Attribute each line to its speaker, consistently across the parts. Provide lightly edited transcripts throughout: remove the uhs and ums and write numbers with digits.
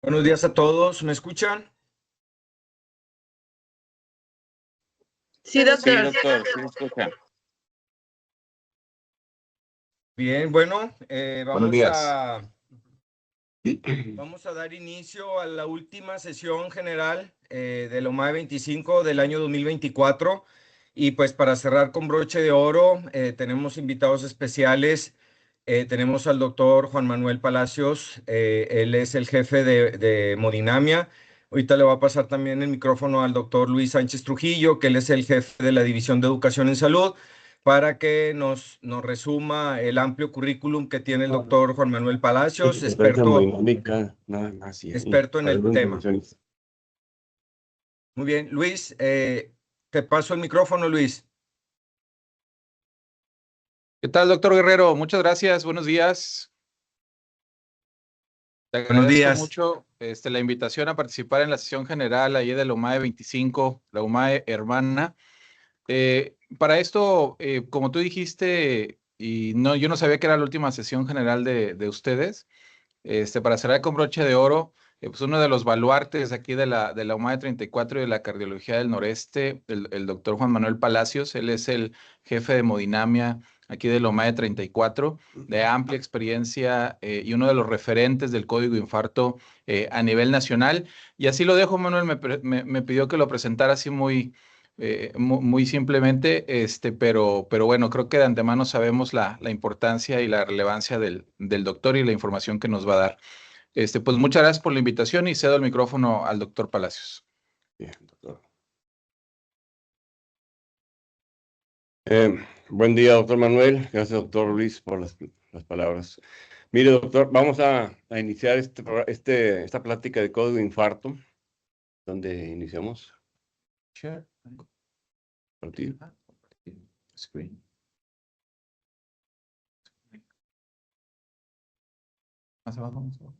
Speaker 1: Buenos días a todos, ¿me escuchan?
Speaker 2: Sí,
Speaker 3: Sí,
Speaker 2: doctor.
Speaker 3: doctor, sí me escucha.
Speaker 1: Bien, bueno,
Speaker 4: Buenos días.
Speaker 1: vamos a dar inicio a la última sesión general de la UMAE 25 del año 2024. Y pues para cerrar con broche de oro, tenemos invitados especiales. Tenemos al doctor Juan Manuel Palacios, él es el jefe de hemodinamia. Ahorita le va a pasar también el micrófono al doctor Luis Sánchez Trujillo, que él es el jefe de la División de Educación en Salud, para que nos resuma el amplio currículum que tiene el doctor Juan Manuel Palacios, experto en el tema. Muy bien, Luis, te paso el micrófono, Luis.
Speaker 4: ¿Qué tal, doctor Guerrero? Muchas gracias. Buenos días. Te
Speaker 1: Buenos
Speaker 4: agradezco
Speaker 1: días.
Speaker 4: mucho la invitación a participar en la sesión general ahí de la UMAE 25, la UMAE hermana. Para esto, como tú dijiste, y no, yo no sabía que era la última sesión general de ustedes, para cerrar con broche de oro, pues uno de los baluartes aquí de la UMAE 34 y de la cardiología del noreste, el doctor Juan Manuel Palacios. Él es el jefe de hemodinamia aquí de la UMAE 34, de amplia experiencia y uno de los referentes del código infarto a nivel nacional. Y así lo dejo, Manuel, me pidió que lo presentara así muy simplemente, pero bueno, creo que de antemano sabemos la importancia y la relevancia del doctor y la información que nos va a dar. Pues muchas gracias por la invitación y cedo el micrófono al doctor Palacios.
Speaker 5: Bien, doctor. Buen día, doctor Manuel. Gracias, doctor Luis, por las palabras. Mire, doctor, vamos a iniciar esta plática de código de infarto. ¿Dónde iniciamos?
Speaker 4: Share.
Speaker 5: Compartir.
Speaker 4: Screen. Más abajo, más abajo.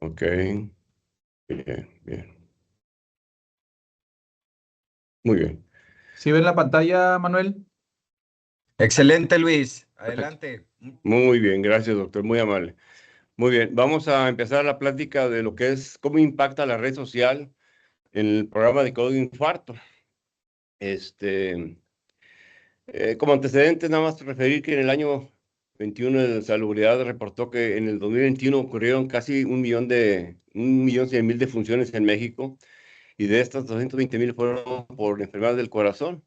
Speaker 5: Ok. Bien. Muy bien.
Speaker 4: ¿Sí ven la pantalla, Manuel?
Speaker 1: Excelente, Luis. Adelante.
Speaker 5: Muy bien, gracias, doctor. Muy amable. Muy bien, vamos a empezar la plática de lo que es cómo impacta la red social en el programa de código de infarto. Como antecedente, nada más referir que en el año 21 de Salubridad reportó que en el 2021 ocurrieron casi 1.100.000 defunciones en México, y de estas 220.000 fueron por enfermedades del corazón.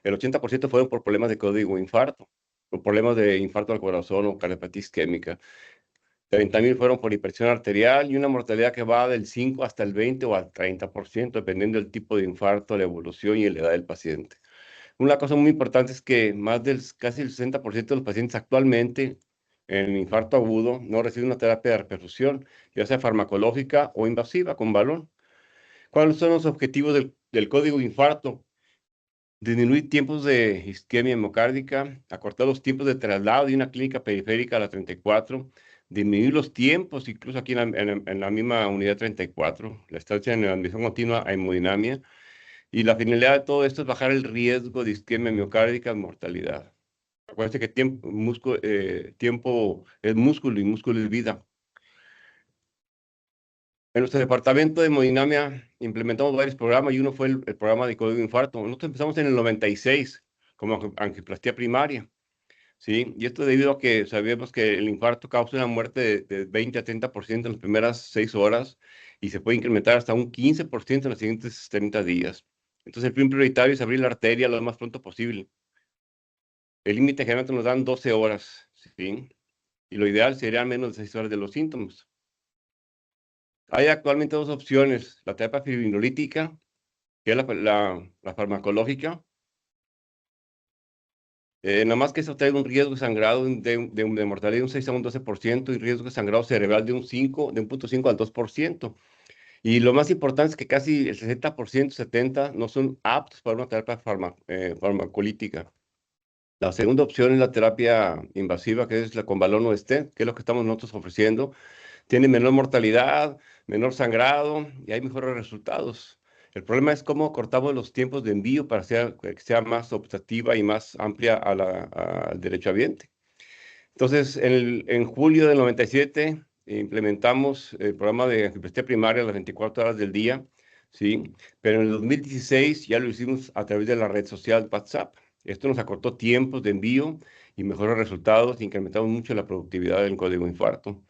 Speaker 5: El 80% fueron por problemas de código infarto, o problemas de infarto al corazón o cardiopatía isquémica. 30.000 fueron por hipertensión arterial, y una mortalidad que va del 5 hasta el 20 o al 30%, dependiendo del tipo de infarto, la evolución y la edad del paciente. Una cosa muy importante es que casi el 60% de los pacientes actualmente en infarto agudo no reciben una terapia de reperfusión, ya sea farmacológica o invasiva con balón. ¿Cuáles son los objetivos del código infarto? Disminuir tiempos de isquemia hemocárdica, acortar los tiempos de traslado de una clínica periférica a la 34, disminuir los tiempos, incluso aquí en la misma unidad 34, la estancia en la admisión continua a hemodinamia. Y la finalidad de todo esto es bajar el riesgo de isquemia miocárdica y mortalidad. Acuérdense que tiempo es músculo y músculo es vida. En nuestro departamento de hemodinamia implementamos varios programas, y uno fue el programa de código de infarto. Nosotros empezamos en el 96 como angioplastía primaria, ¿sí? Y esto debido a que sabemos que el infarto causa una muerte de 20 a 30% en las primeras 6 horas, y se puede incrementar hasta un 15% en los siguientes 30 días. Entonces, el fin prioritario es abrir la arteria lo más pronto posible. El límite generalmente nos dan 12 horas, ¿sí? Y lo ideal sería menos de 6 horas de los síntomas. Hay actualmente dos opciones: la terapia fibrinolítica, que es la farmacológica. Nada más que eso trae un riesgo de sangrado de mortalidad de un 6 a un 12%, y riesgo de sangrado cerebral de un 0.5 al 2%. Y lo más importante es que casi el 60%, 70%, no son aptos para una terapia farmacolítica. La segunda opción es la terapia invasiva, que es la con balón o stent, que es lo que estamos nosotros ofreciendo. Tiene menor mortalidad, menor sangrado, y hay mejores resultados. El problema es cómo cortamos los tiempos de envío para que sea más optativa y más amplia al derechohabiente. Entonces, en julio del 97 implementamos el programa de angioplastia primaria a las 24 horas del día, ¿sí? Pero en el 2016 ya lo hicimos a través de la red social WhatsApp. Esto nos acortó tiempos de envío y mejoró resultados, incrementamos mucho la productividad del código infarto.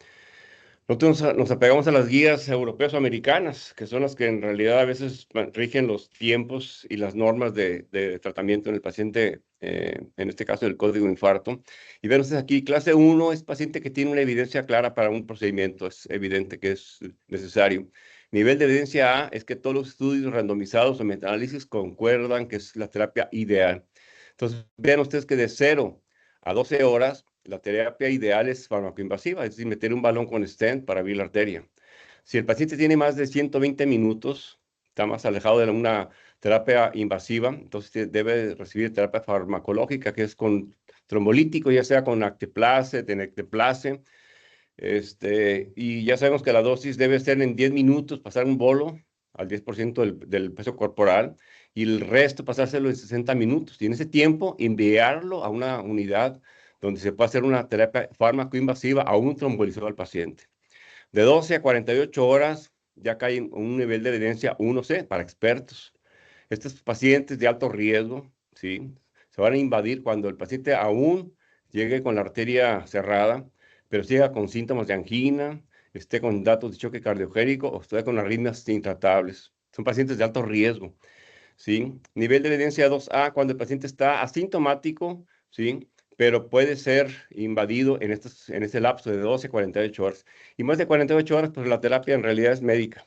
Speaker 5: Nosotros nos apegamos a las guías europeas o americanas, que son las que en realidad a veces rigen los tiempos y las normas de tratamiento en el paciente, en este caso del código infarto. Y ven ustedes aquí, clase 1 es paciente que tiene una evidencia clara para un procedimiento, es evidente que es necesario. Nivel de evidencia A es que todos los estudios randomizados o metaanálisis concuerdan que es la terapia ideal. Entonces, vean ustedes que de 0 a 12 horas, la terapia ideal es farmacoinvasiva, es decir, meter un balón con stent para abrir la arteria. Si el paciente tiene más de 120 minutos, está más alejado de una terapia invasiva, entonces debe recibir terapia farmacológica, que es con trombolítico, ya sea con acteplase, tenecteplase. Y ya sabemos que la dosis debe ser en 10 minutos, pasar un bolo al 10% del peso corporal, y el resto pasárselo en 60 minutos. Y en ese tiempo enviarlo a una unidad donde se puede hacer una terapia fármaco-invasiva a un trombolizado al paciente. De 12 a 48 horas ya cae en un nivel de evidencia 1C para expertos. Estos pacientes de alto riesgo, ¿sí? Se van a invadir cuando el paciente aún llegue con la arteria cerrada, pero siga con síntomas de angina, esté con datos de choque cardiogénico o esté con arritmias intratables. Son pacientes de alto riesgo, ¿sí? Nivel de evidencia 2A, cuando el paciente está asintomático, ¿sí? Pero puede ser invadido en ese lapso de 12 a 48 horas. Y más de 48 horas, pues la terapia en realidad es médica.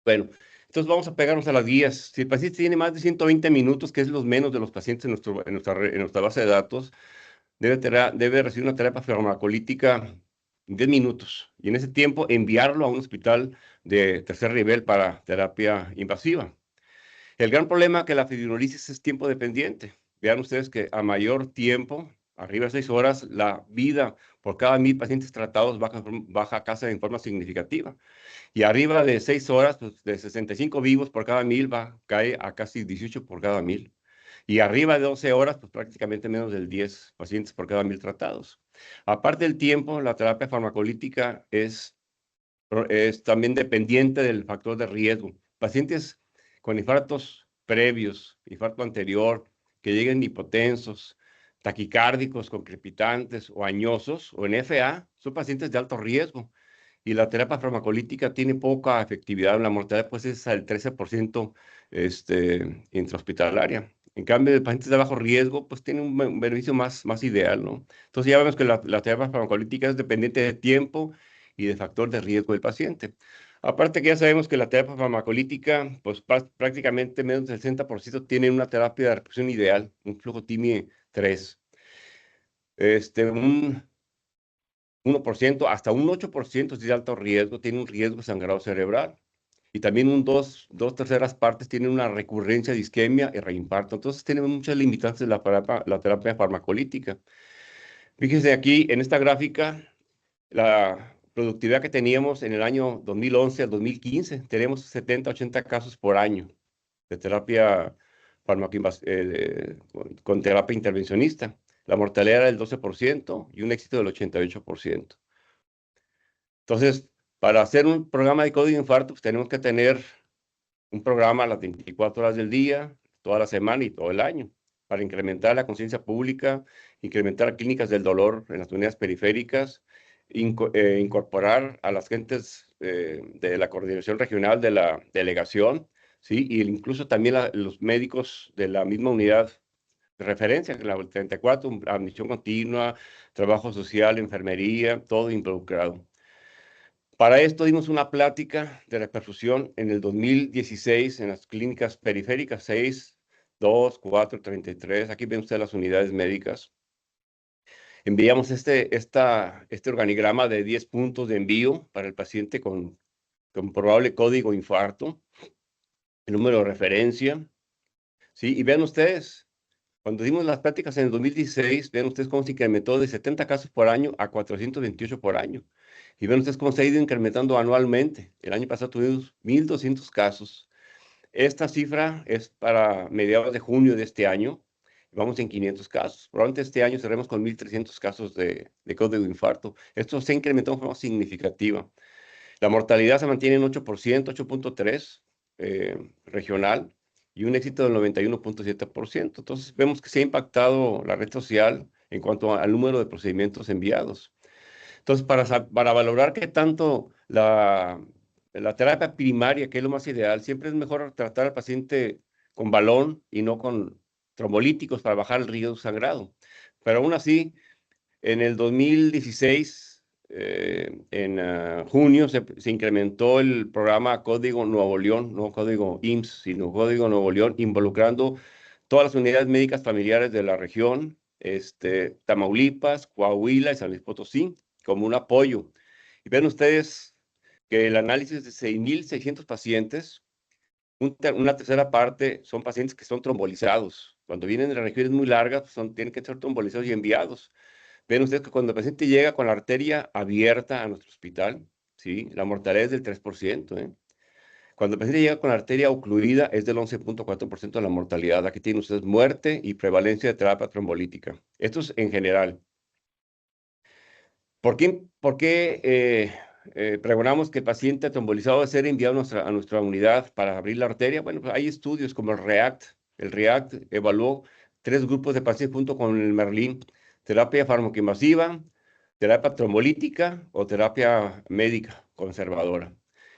Speaker 5: Bueno, entonces vamos a pegarnos a las guías. Si el paciente tiene más de 120 minutos, que es los menos de los pacientes en nuestra base de datos, debe recibir una terapia farmacolítica en 10 minutos. Y en ese tiempo enviarlo a un hospital de tercer nivel para terapia invasiva. El gran problema es que la fibrinolisis es tiempo dependiente. Vean ustedes que a mayor tiempo, arriba de 6 horas, la vida por cada 1000 pacientes tratados baja casi en forma significativa. Y arriba de 6 horas, pues de 65 vivos por cada 1000 cae a casi 18 por cada 1000. Y arriba de 12 horas, pues prácticamente menos del 10 pacientes por cada 1000 tratados. Aparte del tiempo, la terapia farmacolítica es también dependiente del factor de riesgo. Pacientes con infartos previos, infarto anterior, que lleguen hipotensos, taquicárdicos con crepitantes o añosos o en FA, son pacientes de alto riesgo. Y la terapia farmacolítica tiene poca efectividad. La mortalidad pues es al 13% intrahospitalaria. En cambio, de pacientes de bajo riesgo, pues tiene un beneficio más ideal, ¿no? Entonces ya vemos que la terapia farmacolítica es dependiente de tiempo y de factor de riesgo del paciente. Aparte que ya sabemos que la terapia farmacolítica, pues prácticamente menos del 60% tiene una terapia de repercusión ideal, un flujo TIMI 3. Un 1%, hasta un 8% de alto riesgo tiene un riesgo de sangrado cerebral. Y también un 2/3 partes tienen una recurrencia de isquemia y reinfarto. Entonces tenemos muchas limitantes de la terapia farmacolítica. Fíjense aquí en esta gráfica, la productividad que teníamos en el año 2011 al 2015, tenemos 70, 80 casos por año de terapia con terapia intervencionista. La mortalidad era del 12% y un éxito del 88%. Entonces, para hacer un programa de código infarto, pues tenemos que tener un programa a las 24 horas del día, toda la semana y todo el año, para incrementar la conciencia pública, incrementar clínicas del dolor en las unidades periféricas, incorporar a las gentes de la coordinación regional de la delegación, ¿sí? Y incluso también los médicos de la misma unidad de referencia, la 34, admisión continua, trabajo social, enfermería, todo involucrado. Para esto dimos una plática de reperfusión en el 2016 en las clínicas periféricas 6, 2, 4, 33. Aquí ven ustedes las unidades médicas. Enviamos este organigrama de 10 puntos de envío para el paciente con probable código infarto, el número de referencia. ¿Sí? Y vean ustedes, cuando dimos las pláticas en el 2016, vean ustedes cómo se incrementó de 70 casos por año a 428 por año. Y ven ustedes cómo se ha ido incrementando anualmente. El año pasado tuvimos 1,200 casos. Esta cifra es para mediados de junio de este año. Vamos en 500 casos. Probablemente este año cerremos con 1,300 casos de código de infarto. Esto se incrementó de forma significativa. La mortalidad se mantiene en 8%, 8.3% regional, y un éxito del 91.7%. Entonces vemos que se ha impactado la red social en cuanto al número de procedimientos enviados. Entonces, para valorar qué tanto la terapia primaria, que es lo más ideal, siempre es mejor tratar al paciente con balón y no con trombolíticos para bajar el riesgo sangrado. Pero aún así, en el 2016, en junio, se incrementó el programa Código Nuevo León, no Código IMSS, sino Código Nuevo León, involucrando todas las unidades médicas familiares de la región, Tamaulipas, Coahuila y San Luis Potosí, como un apoyo. Y ven ustedes que el análisis de 6,600 pacientes, una tercera parte son pacientes que son trombolizados. Cuando vienen de las regiones muy largas, tienen que ser trombolizados y enviados. Ven ustedes que cuando el paciente llega con la arteria abierta a nuestro hospital, ¿sí? La mortalidad es del 3%, ¿eh? Cuando el paciente llega con la arteria ocluida es del 11.4% de la mortalidad. Aquí tienen ustedes muerte y prevalencia de terapia trombolítica. Esto es en general. ¿Por qué pregonamos que el paciente trombolizado debe ser enviado a nuestra unidad para abrir la arteria? Bueno, pues hay estudios como el REACT. El REACT evaluó 3 grupos de pacientes junto con el Merlin: terapia farmacoinvasiva, terapia trombolítica o terapia médica conservadora.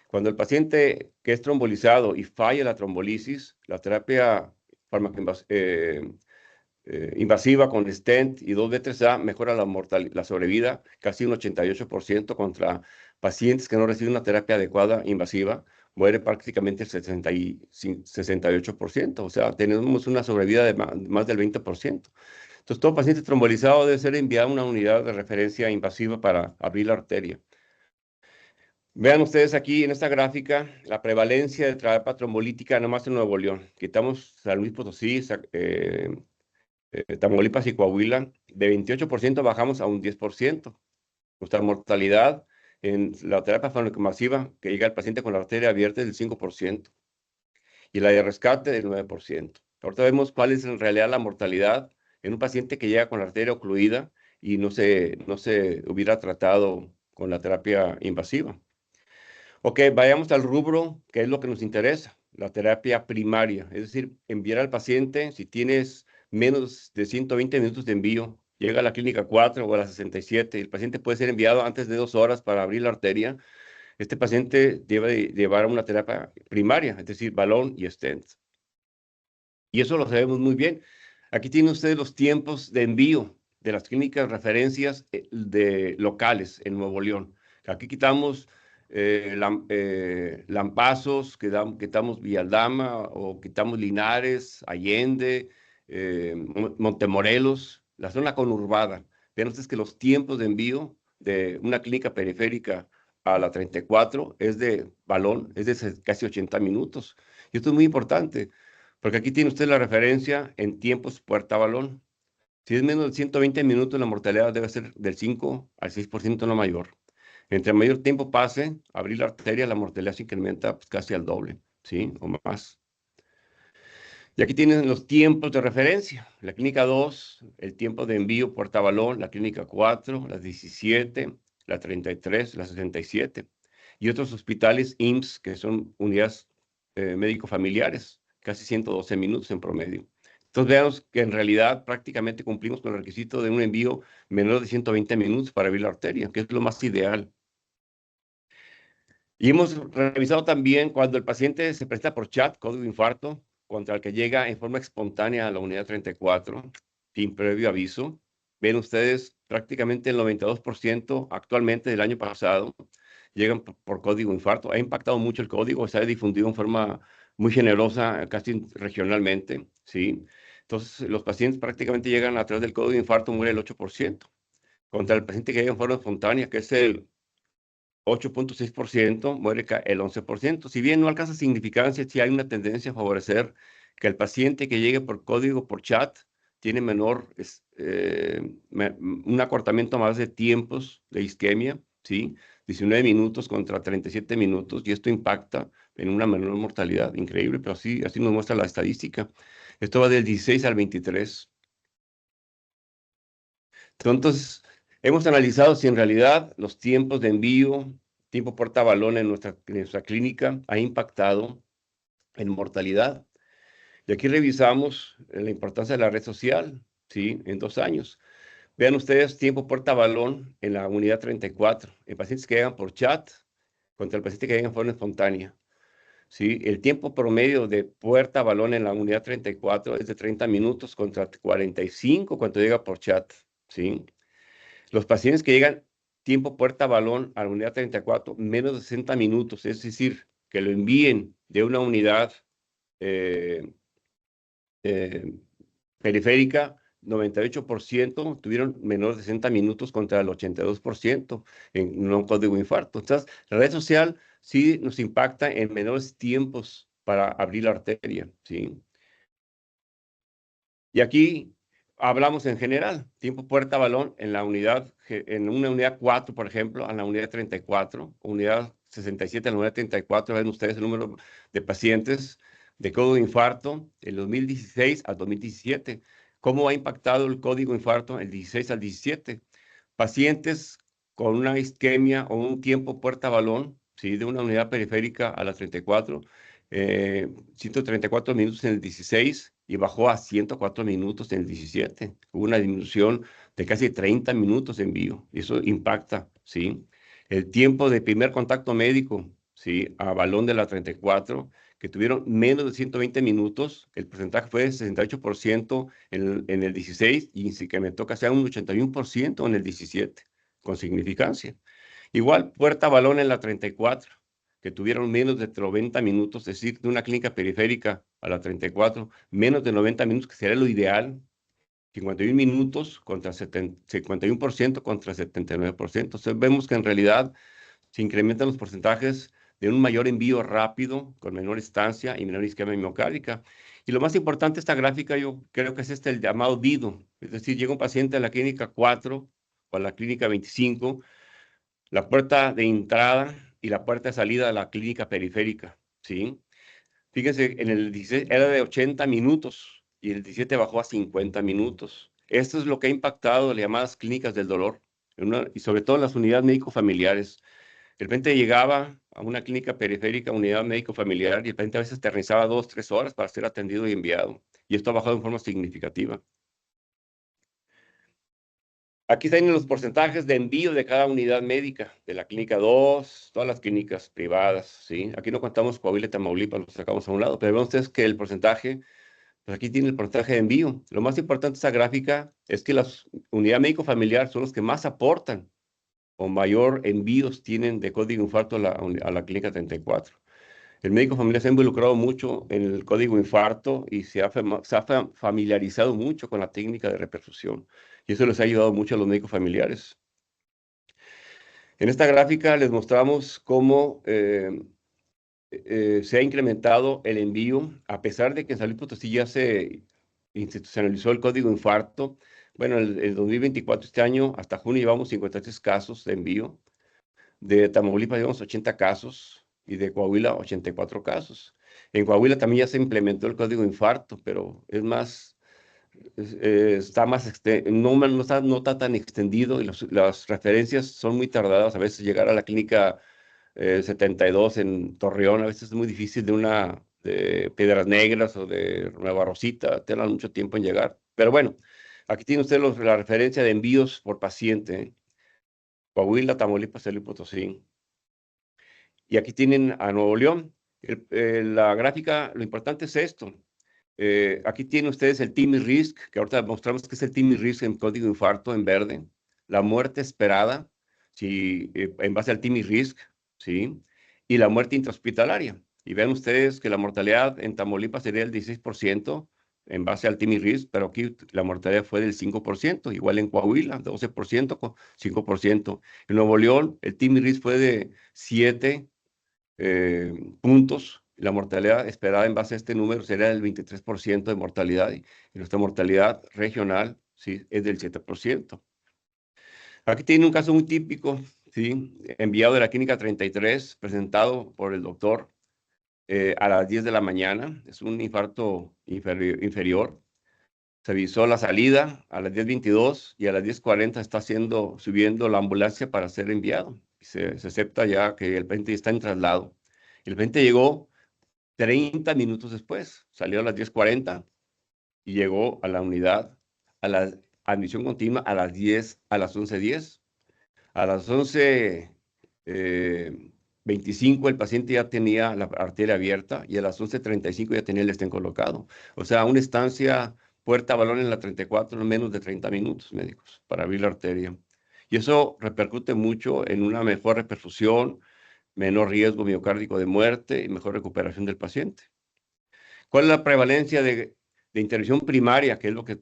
Speaker 5: Cuando el paciente que es trombolizado y falla la trombolisis, la terapia invasiva con stent y 2B3A mejora la sobrevida casi un 88% contra pacientes que no reciben una terapia adecuada invasiva. Muere prácticamente el 68%. O sea, tenemos una sobrevida de más del 20%. Entonces, todo paciente trombolizado debe ser enviado a una unidad de referencia invasiva para abrir la arteria. Vean ustedes aquí en esta gráfica la prevalencia de terapia trombolítica nomás en Nuevo León. Quitamos San Luis Potosí, Tamaulipas y Coahuila. De 28% bajamos a un 10%. Nuestra mortalidad en la terapia farmacoinvasiva que llega al paciente con la arteria abierta es del 5%. Y la de rescate del 9%. Ahorita vemos cuál es en realidad la mortalidad en un paciente que llega con la arteria ocluida y no se hubiera tratado con la terapia invasiva. Ok, vayamos al rubro, que es lo que nos interesa, la terapia primaria. Es decir, enviar al paciente, si tienes menos de 120 minutos de envío, llega a la clínica 4 o a la 67, el paciente puede ser enviado antes de 2 horas para abrir la arteria. Este paciente debe llevar a una terapia primaria, es decir, balón y stent. Y eso lo sabemos muy bien. Aquí tienen ustedes los tiempos de envío de las clínicas referencias locales en Nuevo León. Aquí quitamos Lampazos, quitamos Villaldama, o quitamos Linares, Allende, Montemorelos, la zona conurbada. Vean ustedes que los tiempos de envío de una clínica periférica a la 34 es de balón, es de casi 80 minutos. Y esto es muy importante, porque aquí tiene usted la referencia en tiempos puerta-balón. Si es menos de 120 minutos, la mortalidad debe ser del 5 al 6%, no mayor. Entre mayor tiempo pase, abrir la arteria, la mortalidad se incrementa pues, casi al doble, ¿sí? O más. Y aquí tienen los tiempos de referencia. La clínica 2, el tiempo de envío puerta-balón. La clínica 4, la 17, la 33, la 67. Y otros hospitales IMSS, que son unidades médico-familiares, casi 112 minutos en promedio. Entonces veamos que en realidad prácticamente cumplimos con el requisito de un envío menor de 120 minutos para abrir la arteria, que es lo más ideal. Y hemos revisado también cuando el paciente se presenta por chat, código de infarto, contra el que llega en forma espontánea a la unidad 34, sin previo aviso. Ven ustedes, prácticamente el 92% actualmente del año pasado llegan por código de infarto. Ha impactado mucho el código, se ha difundido en forma muy generosa, casi regionalmente, ¿sí? Entonces, los pacientes prácticamente llegan a través del código de infarto, muere el 8%. Contra el paciente que llega en forma espontánea, que es el 8.6%, muere el 11%. Si bien no alcanza significancia, sí hay una tendencia a favorecer que el paciente que llegue por código, por chat, tiene un acortamiento más de tiempos de isquemia, ¿sí? 19 minutos contra 37 minutos, y esto impacta en una menor mortalidad. Increíble, pero así nos muestra la estadística. Esto va del 16 al 23. Entonces, hemos analizado si en realidad los tiempos de envío, tiempo puerta balón en nuestra clínica ha impactado en mortalidad. Y aquí revisamos la importancia de la red social, ¿sí? En 2 años. Vean ustedes tiempo puerta balón en la unidad 34, en pacientes que llegan por chat contra el paciente que llega en forma espontánea. ¿Sí? El tiempo promedio de puerta balón en la unidad 34 es de 30 minutos contra 45 cuando llega por chat. ¿Sí? Los pacientes que llegan tiempo puerta balón a la unidad 34, menos de 60 minutos, es decir, que lo envíen de una unidad eh, eh, periférica, 98% tuvieron menos de 60 minutos contra el 82% en un código infarto. Entonces, la red social sí nos impacta en menores tiempos para abrir la arteria, ¿sí? Y aquí hablamos en general, tiempo puerta balón en la unidad, en una unidad 4, por ejemplo, a la unidad 34, unidad 67 a la unidad 34, ven ustedes el número de pacientes de código infarto del 2016 al 2017. ¿Cómo ha impactado el código infarto del 16 al 17? Pacientes con una isquemia o un tiempo puerta balón, ¿sí? De una unidad periférica a la 34, 134 minutos en el 16 y bajó a 104 minutos en el 17. Hubo una disminución de casi 30 minutos de envío. Y eso impacta, ¿sí? El tiempo de primer contacto médico, ¿sí? A balón de la 34, que tuvieron menos de 120 minutos, el porcentaje fue de 68% en el 16 y se incrementó casi a un 81% en el 17, con significancia. Igual, puerta balón en la 34, que tuvieron menos de 90 minutos, es decir, de una clínica periférica a la 34, menos de 90 minutos, que sería lo ideal, 51 minutos contra 51% contra 79%. Entonces vemos que en realidad se incrementan los porcentajes de un mayor envío rápido, con menor estancia y menor isquemia miocárdica. Y lo más importante de esta gráfica, yo creo que es el llamado DIDO. Es decir, llega un paciente a la clínica 4 o a la clínica 25, la puerta de entrada y la puerta de salida de la clínica periférica, ¿sí? Fíjense, en el 16 era de 80 minutos y el 17 bajó a 50 minutos. Esto es lo que ha impactado las llamadas clínicas del dolor, y sobre todo en las unidades médico-familiares. De repente llegaba a una clínica periférica, unidad médico-familiar, y de repente a veces aterrizaba 2, 3 horas para ser atendido y enviado. Y esto ha bajado en forma significativa. Aquí están los porcentajes de envío de cada unidad médica, de la clínica 2, todas las clínicas privadas, ¿sí? Aquí no contamos Coahuila y Tamaulipas, los sacamos a un lado, pero ven ustedes que el porcentaje, pues aquí tiene el porcentaje de envío. Lo más importante de esta gráfica es que las unidades médico-familiar son los que más aportan o mayor envíos tienen de código infarto a la clínica 34. El médico familiar se ha involucrado mucho en el código infarto y se ha familiarizado mucho con la técnica de reperfusión. Y eso les ha ayudado mucho a los médicos familiares. En esta gráfica les mostramos cómo se ha incrementado el envío, a pesar de que en San Luis Potosí ya se institucionalizó el código infarto. Bueno, el 2024, este año, hasta junio, llevamos 53 casos de envío. De Tamaulipas llevamos 80 casos y de Coahuila 84 casos. En Coahuila también ya se implementó el código infarto, pero es más, está más, no está tan extendido y las referencias son muy tardadas. A veces llegar a la clínica 72 en Torreón, a veces es muy difícil de Piedras Negras o de Nueva Rosita, tardan mucho tiempo en llegar. Pero bueno, aquí tiene usted la referencia de envíos por paciente. Coahuila, Tamaulipas, San Luis Potosí. Y aquí tienen a Nuevo León. La gráfica, lo importante es esto. Aquí tienen ustedes el TIMI Risk, que ahorita mostramos que es el TIMI Risk en código infarto en verde. La muerte esperada, en base al TIMI Risk, ¿sí? Y la muerte intrahospitalaria. Y vean ustedes que la mortalidad en Tamaulipas sería el 16% en base al TIMI Risk, pero aquí la mortalidad fue del 5%, igual en Coahuila, 12%, 5%. En Nuevo León, el TIMI Risk fue de 7 puntos. La mortalidad esperada en base a este número sería del 23% de mortalidad y nuestra mortalidad regional, ¿sí? Es del 7%. Aquí tiene un caso muy típico, ¿sí? Enviado de la clínica 33, presentado por el doctor a las 10 de la mañana. Es un infarto inferior. Se avisó la salida a las 10:22 y a las 10:40 está subiendo la ambulancia para ser enviado. Se acepta ya que el paciente está en traslado. El paciente llegó 30 minutos después, salió a las 10:40 y llegó a la unidad, a la admisión continua a las 11:10. A las 11:25 el paciente ya tenía la arteria abierta y a las 11:35 ya tenía el stent colocado. O sea, una estancia puerta balón en la 34 en menos de 30 minutos médicos para abrir la arteria. Y eso repercute mucho en una mejor reperfusión, menor riesgo miocárdico de muerte y mejor recuperación del paciente. ¿Cuál es la prevalencia de intervención primaria, que es lo que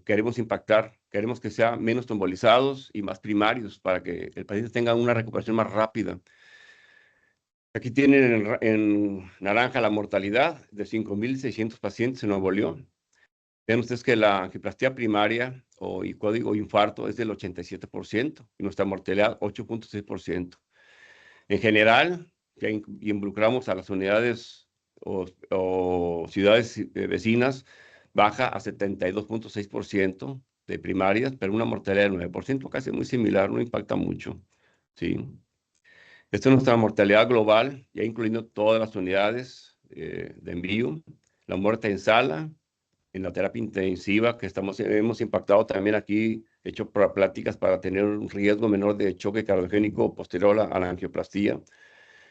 Speaker 5: queremos impactar? Queremos que sea menos trombolizados y más primarios para que el paciente tenga una recuperación más rápida. Aquí tienen en naranja la mortalidad de 5.600 pacientes en Nuevo León. Ven ustedes que la angioplastía primaria y código infarto es del 87% y nuestra mortalidad 8.6%. En general, ya involucramos a las unidades o ciudades vecinas, baja a 72.6% de primarias, pero una mortalidad del 9%, casi muy similar, no impacta mucho. ¿Sí? Esta es nuestra mortalidad global, ya incluyendo todas las unidades de envío, la muerte en sala, en la terapia intensiva, que hemos impactado también aquí, hecho pláticas para tener un riesgo menor de choque cardiogénico posterior a la angioplastía,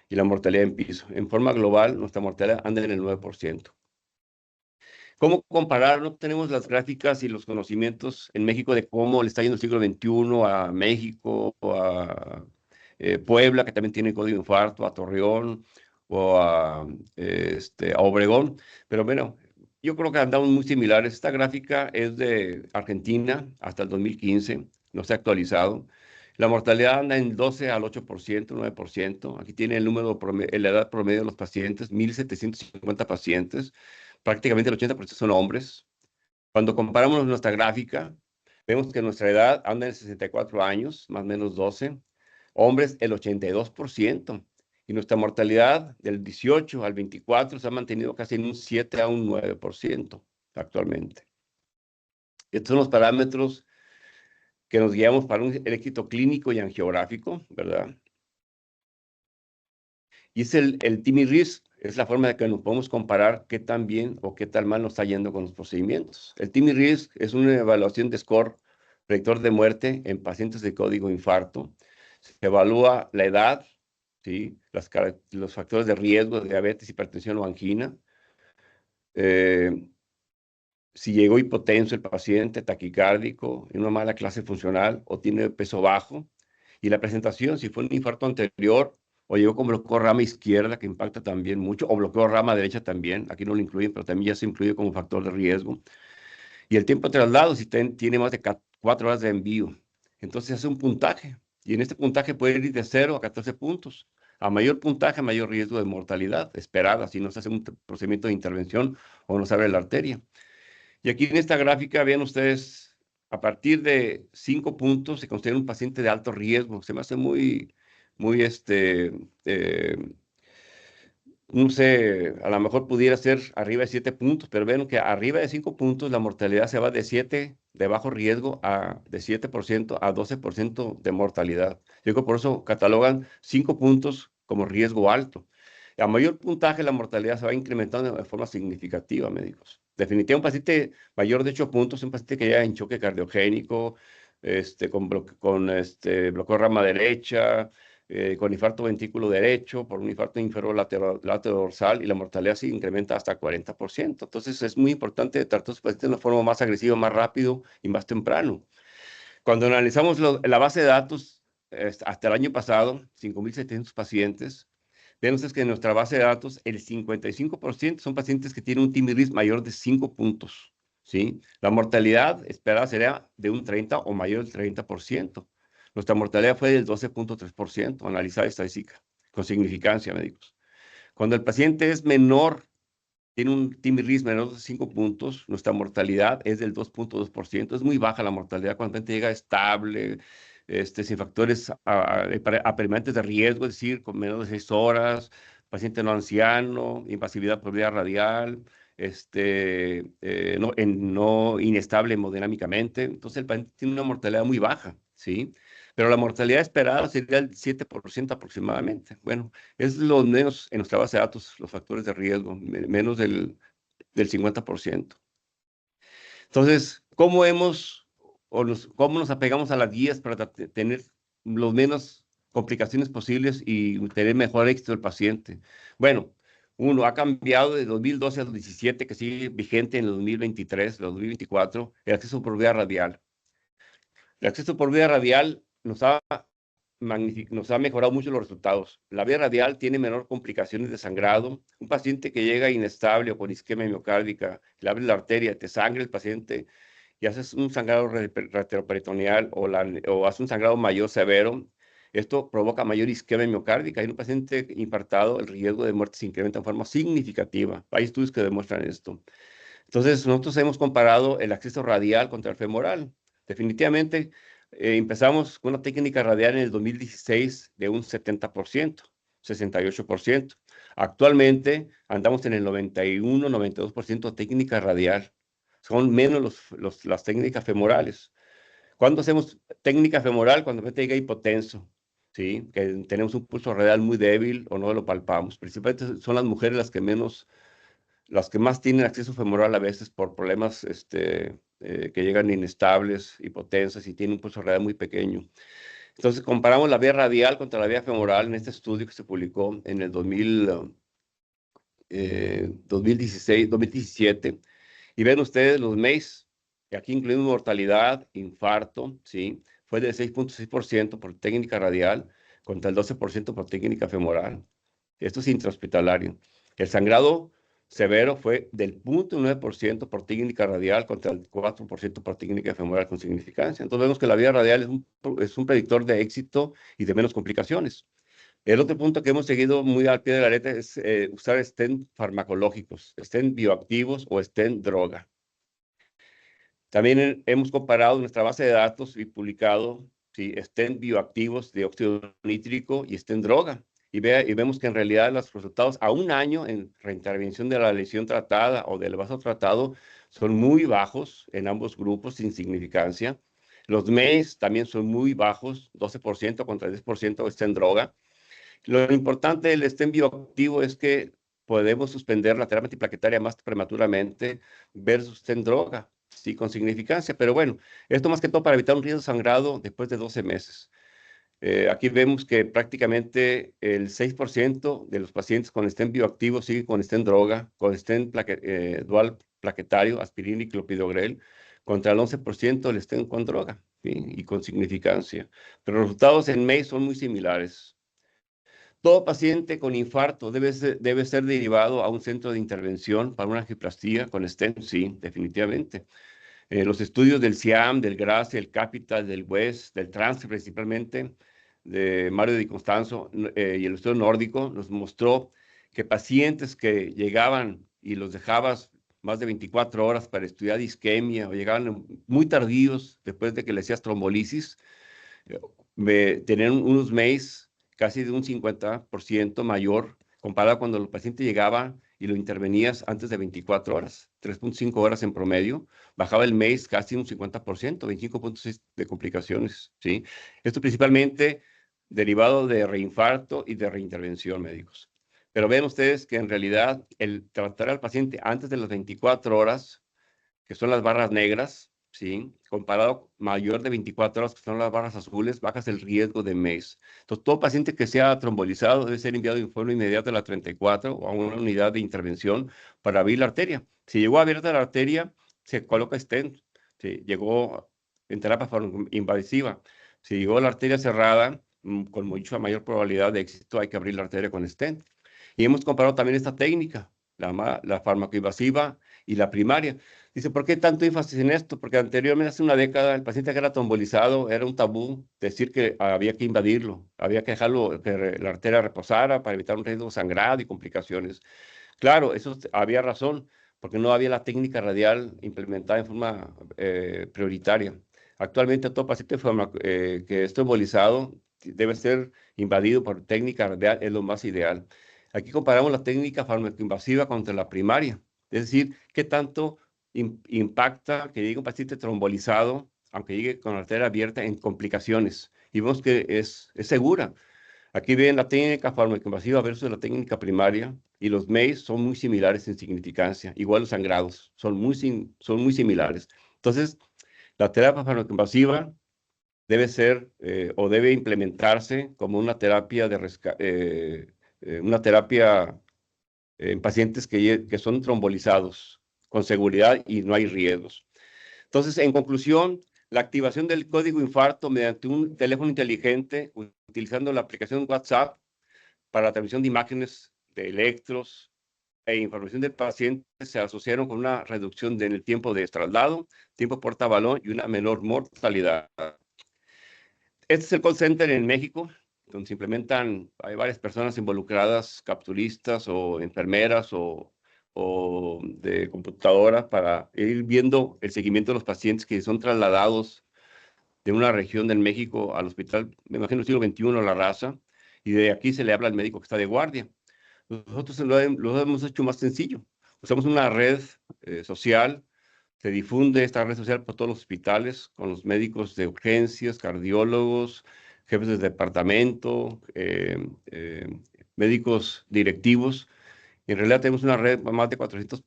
Speaker 5: y la mortalidad en piso. En forma global, nuestra mortalidad anda en el 9%. ¿Cómo comparar? No tenemos las gráficas y los conocimientos en México de cómo le está yendo el siglo XXI a México, o a Puebla, que también tiene código de infarto, a Torreón o a Obregón. Pero bueno, yo creo que andamos muy similares. Esta gráfica es de Argentina hasta el 2015, no se ha actualizado. La mortalidad anda en 12 al 8%, 9%. Aquí tiene el número la edad promedio de los pacientes, 1.750 pacientes. Prácticamente el 80% son hombres. Cuando comparamos nuestra gráfica, vemos que nuestra edad anda en 64 años, más o menos 12. Hombres, el 82%. Y nuestra mortalidad del 18 al 24 se ha mantenido casi en un 7 a un 9% actualmente. Estos son los parámetros que nos guiamos para un éxito clínico y angiográfico, ¿verdad? Y es el TIMI-RISC, es la forma de que nos podemos comparar qué tan bien o qué tan mal nos está yendo con los procedimientos. El TIMI-RISC es una evaluación de score predictor de muerte en pacientes de código infarto. Se evalúa la edad, ¿sí? Los factores de riesgo de diabetes, hipertensión o angina. Si llegó hipotenso el paciente, taquicárdico, en una mala clase funcional o tiene peso bajo. Y la presentación, si fue un infarto anterior o llegó con bloqueo rama izquierda, que impacta también mucho, o bloqueo rama derecha también, aquí no lo incluyen, pero también ya se incluye como factor de riesgo. Y el tiempo de traslado, si tiene más de 4 horas de envío. Entonces hace un puntaje, y en este puntaje puede ir de 0 a 14 puntos. A mayor puntaje, mayor riesgo de mortalidad esperada, si no se hace un procedimiento de intervención o no se abre la arteria. Y aquí en esta gráfica, vean ustedes, a partir de 5 puntos se considera un paciente de alto riesgo. Se me hace muy, no sé, a lo mejor pudiera ser arriba de 7 puntos, pero ven que arriba de 5 puntos la mortalidad se va de 7 de bajo riesgo de 7% a 12% de mortalidad. Yo creo que por eso catalogan 5 puntos como riesgo alto. A mayor puntaje la mortalidad se va incrementando de forma significativa, médicos. Definitivamente un paciente mayor de 8 puntos, un paciente que ya en choque cardiogénico, con bloqueo rama derecha, con infarto ventrículo derecho, por un infarto inferior lateral dorsal, y la mortalidad se incrementa hasta 40%. Entonces es muy importante tratar a los pacientes de una forma más agresiva, más rápido y más temprano. Cuando analizamos la base de datos, hasta el año pasado, 5.700 pacientes, vemos que en nuestra base de datos el 55% son pacientes que tienen un TIMI-RISC mayor de 5 puntos, ¿sí? La mortalidad esperada sería de un 30 o mayor del 30%. Nuestra mortalidad fue del 12.3%, analizada estadística, con significancia, médicos. Cuando el paciente es menor, tiene un TIMI-RISC menor de 5 puntos, nuestra mortalidad es del 2.2%. Es muy baja la mortalidad cuando el paciente llega estable, sin factores apremiantes de riesgo, es decir, con menos de 6 horas, paciente no anciano, invasividad por vía radial, no inestable hemodinámicamente. Entonces el paciente tiene una mortalidad muy baja, ¿sí? Pero la mortalidad esperada sería el 7% aproximadamente. Bueno, es lo menos en nuestra base de datos, los factores de riesgo, menos del 50%. Entonces, ¿cómo nos apegamos a las guías para tener los menos complicaciones posibles y tener mejor éxito del paciente? Bueno, uno, ha cambiado de 2012 a 2017, que sigue vigente en el 2023, el 2024, el acceso por vía radial. El acceso por vía radial nos ha mejorado mucho los resultados. La vía radial tiene menor complicaciones de sangrado. Un paciente que llega inestable o con isquemia miocárdica, le abre la arteria, te sangra el paciente y haces un sangrado retroperitoneal o hace un sangrado mayor severo, esto provoca mayor isquemia miocárdica. En un paciente infartado, el riesgo de muerte se incrementa en forma significativa. Hay estudios que demuestran esto. Entonces, nosotros hemos comparado el acceso radial contra el femoral. Definitivamente, empezamos con una técnica radial en el 2016 de un 70%, 68%. Actualmente andamos en el 91, 92% de técnica radial. Son menos las técnicas femorales. ¿Cuándo hacemos técnica femoral? Cuando el paciente llega hipotenso, ¿sí? Que tenemos un pulso radial muy débil o no lo palpamos. Principalmente son las mujeres las que más tienen acceso femoral a veces por problemas que llegan inestables, hipotensas y tienen un pulso radial muy pequeño. Entonces comparamos la vía radial contra la vía femoral en este estudio que se publicó en el 2017. Y ven ustedes los MACE, que aquí incluimos mortalidad, infarto, ¿sí? Fue de 6.6% por técnica radial contra el 12% por técnica femoral. Esto es intrahospitalario. El sangrado severo fue del 0.9% por técnica radial contra el 4% por técnica femoral con significancia. Entonces vemos que la vía radial es un predictor de éxito y de menos complicaciones. El otro punto que hemos seguido muy al pie de la letra es usar stent farmacológicos, stent bioactivos o stent droga. También hemos comparado nuestra base de datos y publicado stent bioactivos de óxido nítrico y stent droga. Y vemos que en realidad los resultados a un año en reintervención de la lesión tratada o del vaso tratado son muy bajos en ambos grupos, sin significancia. Los MACE también son muy bajos, 12% contra 10% stent droga. Lo importante del stent bioactivo es que podemos suspender la terapia antiplaquetaria más prematuramente versus stent droga, sí, con significancia. Pero bueno, esto más que todo para evitar un riesgo de sangrado después de 12 meses. Aquí vemos que prácticamente el 6% de los pacientes con stent bioactivo sigue con stent droga, con stent dual plaquetario, aspirina y clopidogrel, contra el 11% del stent con droga, ¿sí? Y con significancia. Pero los resultados en MACE son muy similares. Todo paciente con infarto debe ser derivado a un centro de intervención para una angioplastía con stent, sí, definitivamente. Los estudios del CIAM, del GRACE, del CAPITAL, del WES, del TRANS principalmente, de Mario Di Costanzo y el estudio nórdico, nos mostró que pacientes que llegaban y los dejabas más de 24 horas para estudiar isquemia o llegaban muy tardíos después de que le hacías trombolisis, tenían unos MACE casi de un 50% mayor comparado cuando el paciente llegaba y lo intervenías antes de 24 horas, 3.5 horas en promedio, bajaba el MACE casi un 50%, 25.6 de complicaciones, ¿sí? Esto principalmente derivado de reinfarto y de reintervención médicos. Pero ven ustedes que en realidad el tratar al paciente antes de las 24 horas, que son las barras negras, ¿sí? Comparado mayor de 24 horas, que son las barras azules, bajas el riesgo de MACE. Entonces, todo paciente que sea trombolizado debe ser enviado de forma inmediata a la 34 o a una unidad de intervención para abrir la arteria. Si llegó abierta la arteria, se coloca stent. Si llegó en terapia invasiva. Si llegó la arteria cerrada, con mucha mayor probabilidad de éxito, hay que abrir la arteria con stent. Y hemos comparado también esta técnica, la farmacoinvasiva y la primaria. Dice, ¿por qué tanto énfasis en esto? Porque anteriormente, hace una década, el paciente que era trombolizado era un tabú decir que había que invadirlo, había que dejarlo que la arteria reposara para evitar un riesgo de sangrado y complicaciones. Claro, eso había razón, porque no había la técnica radial implementada en forma prioritaria. Actualmente, todo paciente que es trombolizado debe ser invadido por técnica radial, es lo más ideal. Aquí comparamos la técnica farmacoinvasiva contra la primaria. Es decir, qué tanto impacta que llegue un paciente trombolizado, aunque llegue con la arteria abierta, en complicaciones. Y vemos que es segura. Aquí ven la técnica farmacoinvasiva versus la técnica primaria, y los MACE son muy similares en significancia, igual los sangrados, son muy similares. Entonces, la terapia farmacoinvasiva debe ser o debe implementarse como una terapia en pacientes que son trombolizados con seguridad y no hay riesgos. Entonces, en conclusión, la activación del código infarto mediante un teléfono inteligente utilizando la aplicación WhatsApp para la transmisión de imágenes de electros e información del paciente se asociaron con una reducción en el tiempo de traslado, tiempo portabalón y una menor mortalidad. Este es el call center en México, donde se implementan, hay varias personas involucradas, capturistas o enfermeras o de computadora para ir viendo el seguimiento de los pacientes que son trasladados de una región del México al hospital, me imagino el siglo XXI, La Raza, y de aquí se le habla al médico que está de guardia. Nosotros lo hemos hecho más sencillo. Usamos una red social, se difunde esta red social por todos los hospitales, con los médicos de urgencias, cardiólogos, jefes de departamento, médicos directivos. En realidad tenemos una red de más de 400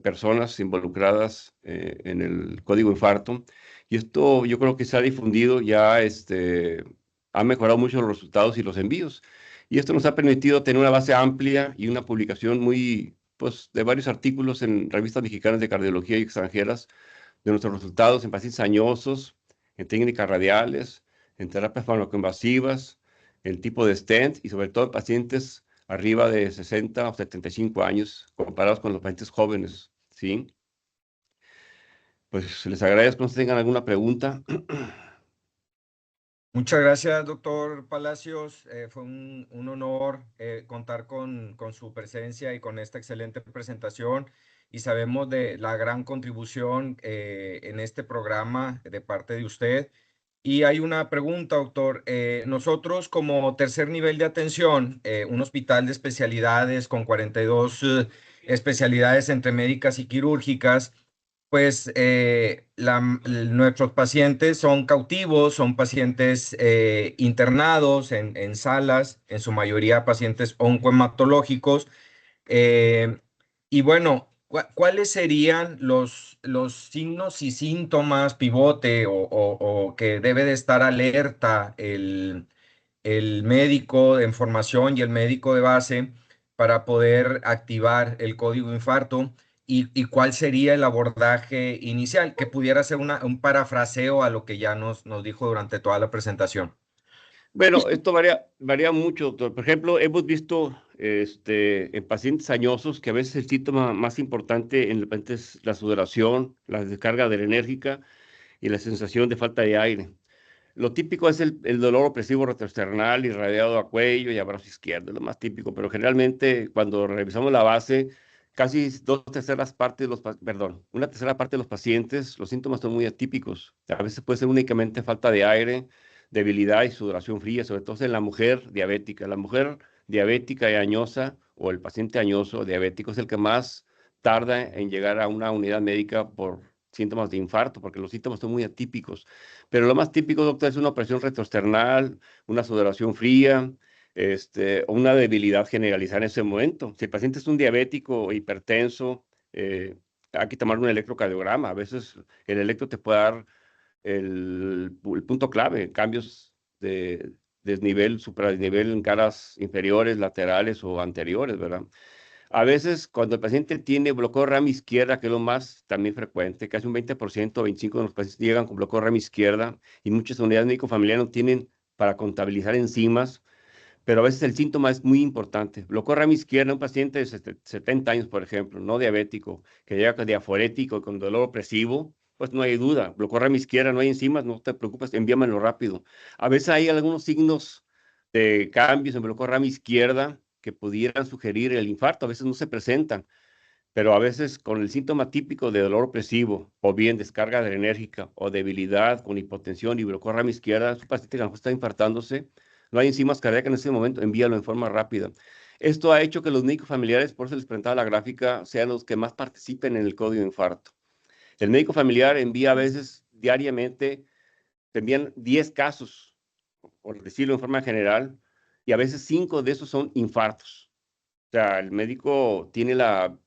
Speaker 5: personas involucradas en el código infarto. Y esto yo creo que se ha difundido, ya ha mejorado mucho los resultados y los envíos. Y esto nos ha permitido tener una base amplia y una publicación pues, de varios artículos en revistas mexicanas de cardiología y extranjeras de nuestros resultados en pacientes añosos, en técnicas radiales, en terapias farmacoinvasivas, en tipo de stent y sobre todo en pacientes arriba de 60 o 75 años comparados con los pacientes jóvenes, ¿sí? Pues les agradezco, no sé si tengan alguna pregunta.
Speaker 1: Muchas gracias, doctor Palacios. Fue un honor contar con su presencia y con esta excelente presentación. Y sabemos de la gran contribución en este programa de parte de usted. Y hay una pregunta, doctor. Nosotros como tercer nivel de atención, un hospital de especialidades con 42 especialidades entre médicas y quirúrgicas, pues nuestros pacientes son cautivos, son pacientes internados en salas, en su mayoría pacientes oncohematológicos. eh, y bueno, ¿cuáles serían los signos y síntomas pivote o que debe de estar alerta el médico de formación y el médico de base para poder activar el código infarto? ¿Y cuál sería el abordaje inicial? Que pudiera ser un parafraseo a lo que ya nos dijo durante toda la presentación.
Speaker 5: Bueno, esto varía mucho, doctor. Por ejemplo, hemos visto en pacientes añosos que a veces el síntoma más importante en el paciente es la sudoración, la descarga adrenérgica y la sensación de falta de aire. Lo típico es el dolor opresivo retroesternal irradiado a cuello y a brazo izquierdo, es lo más típico, pero generalmente cuando revisamos la base, casi una tercera parte de los pacientes, los síntomas son muy atípicos. A veces puede ser únicamente falta de aire, debilidad y sudoración fría, sobre todo en la mujer diabética. La mujer diabética y añosa o el paciente añoso diabético es el que más tarda en llegar a una unidad médica por síntomas de infarto, porque los síntomas son muy atípicos. Pero lo más típico, doctor, es una presión retroesternal, una sudoración fría, o una debilidad generalizada en ese momento. Si el paciente es un diabético o hipertenso, hay que tomar un electrocardiograma. A veces el electro te puede dar el punto clave, cambios de desnivel, supradesnivel en caras inferiores, laterales o anteriores, ¿verdad? A veces, cuando el paciente tiene bloqueo RAM izquierda, que es lo más también frecuente, casi un 20% o 25% de los pacientes llegan con bloqueo RAM izquierda y muchas unidades médico-familiares no tienen para contabilizar enzimas, pero a veces el síntoma es muy importante. Bloqueo RAM izquierda, un paciente de 70 años, por ejemplo, no diabético, que llega con diaforético, con dolor opresivo, pues no hay duda. Bloqueo RAM izquierda, no hay enzimas, no te preocupes, envíamelo rápido. A veces hay algunos signos de cambios en bloqueo RAM izquierda que pudieran sugerir el infarto, a veces no se presentan, pero a veces con el síntoma típico de dolor opresivo, o bien descarga adrenérgica, o debilidad con hipotensión y bloqueo RAM izquierda, su paciente que a lo mejor está infartándose, no hay enzimas cardíacas en ese momento, envíalo en forma rápida. Esto ha hecho que los médicos familiares, por eso les presentaba la gráfica, sean los que más participen en el código de infarto. El médico familiar envía a veces diariamente, te envían 10 casos, por decirlo en forma general, y a veces 5 de esos son infartos. O sea, el médico tiene el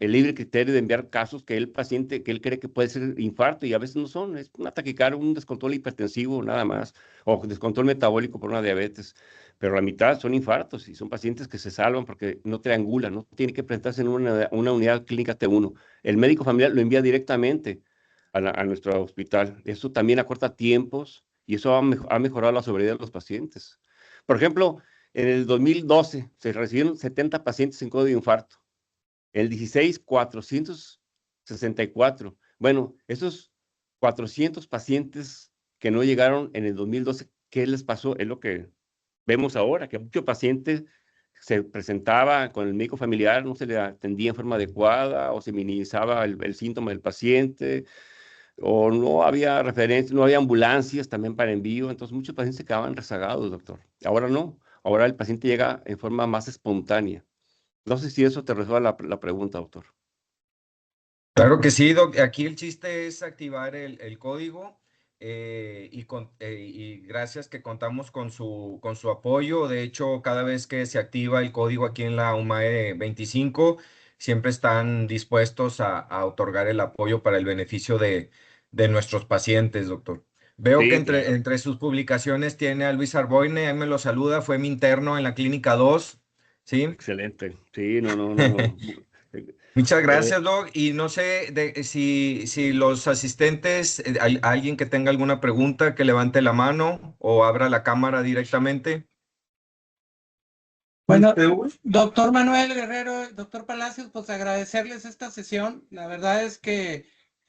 Speaker 5: libre criterio de enviar casos que el paciente, que él cree que puede ser infarto, y a veces no son, es una taquicardia, un descontrol hipertensivo nada más, o descontrol metabólico por una diabetes, pero la mitad son infartos, y son pacientes que se salvan porque no triangulan, no tiene que presentarse en una unidad clínica T1. El médico familiar lo envía directamente a nuestro hospital. Eso también acorta tiempos, y eso ha mejorado la sobriedad de los pacientes. Por ejemplo, en el 2012 se recibieron 70 pacientes en código de infarto. En el 16, 464. Bueno, esos 400 pacientes que no llegaron en el 2012, ¿qué les pasó? Es lo que vemos ahora, que muchos pacientes se presentaba con el médico familiar, no se le atendía en forma adecuada, o se minimizaba el síntoma del paciente, o no había referencias, no había ambulancias también para envío, entonces muchos pacientes se quedaban rezagados, doctor. Ahora no, ahora el paciente llega en forma más espontánea. No sé si eso te resuelve la pregunta, doctor.
Speaker 1: Claro que sí, Doc. Aquí el chiste es activar el código y gracias que contamos con su apoyo. De hecho, cada vez que se activa el código aquí en la UMAE 25, siempre están dispuestos a otorgar el apoyo para el beneficio de nuestros pacientes, doctor. Veo que
Speaker 5: Sí, claro.
Speaker 1: entre sus publicaciones tiene a Luis Arboine, ahí me lo saluda, fue mi interno en la Clínica 2, ¿sí?
Speaker 5: Excelente. Sí, no.
Speaker 1: Muchas gracias, Doc. Y no sé si los asistentes, alguien que tenga alguna pregunta, que levante la mano o abra la cámara directamente.
Speaker 2: Bueno, doctor Manuel Guerrero, doctor Palacios, pues agradecerles esta sesión. La verdad es que,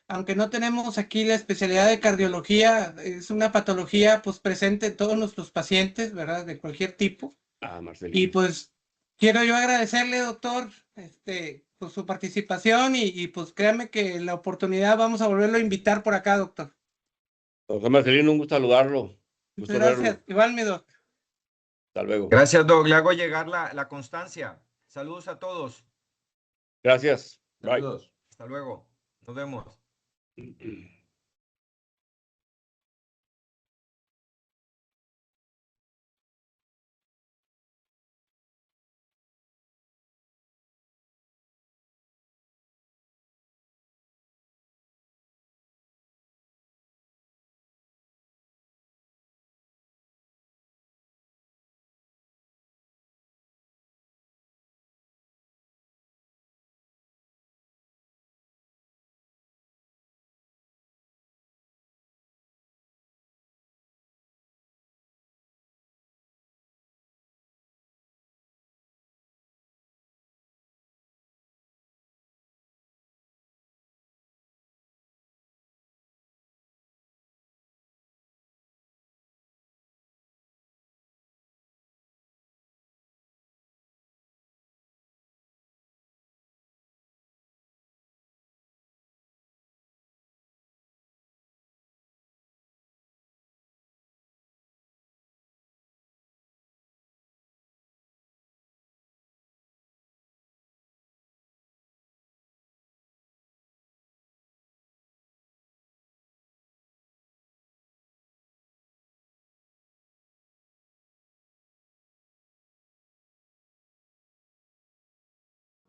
Speaker 2: aunque no tenemos aquí la especialidad de cardiología, es una patología pues presente en todos nuestros pacientes, ¿verdad? De cualquier tipo.
Speaker 5: Marcelino.
Speaker 2: Y pues quiero yo agradecerle, doctor, por su participación y pues créame que en la oportunidad vamos a volverlo a invitar por acá, doctor.
Speaker 5: Doctor Marcelino, un gusto saludarlo.
Speaker 2: Muchas gracias. Igual, mi doctor.
Speaker 5: Hasta luego.
Speaker 1: Gracias, Doc. Le hago llegar la constancia. Saludos a todos.
Speaker 5: Gracias. Bye.
Speaker 4: Saludos.
Speaker 1: Hasta luego. Nos vemos.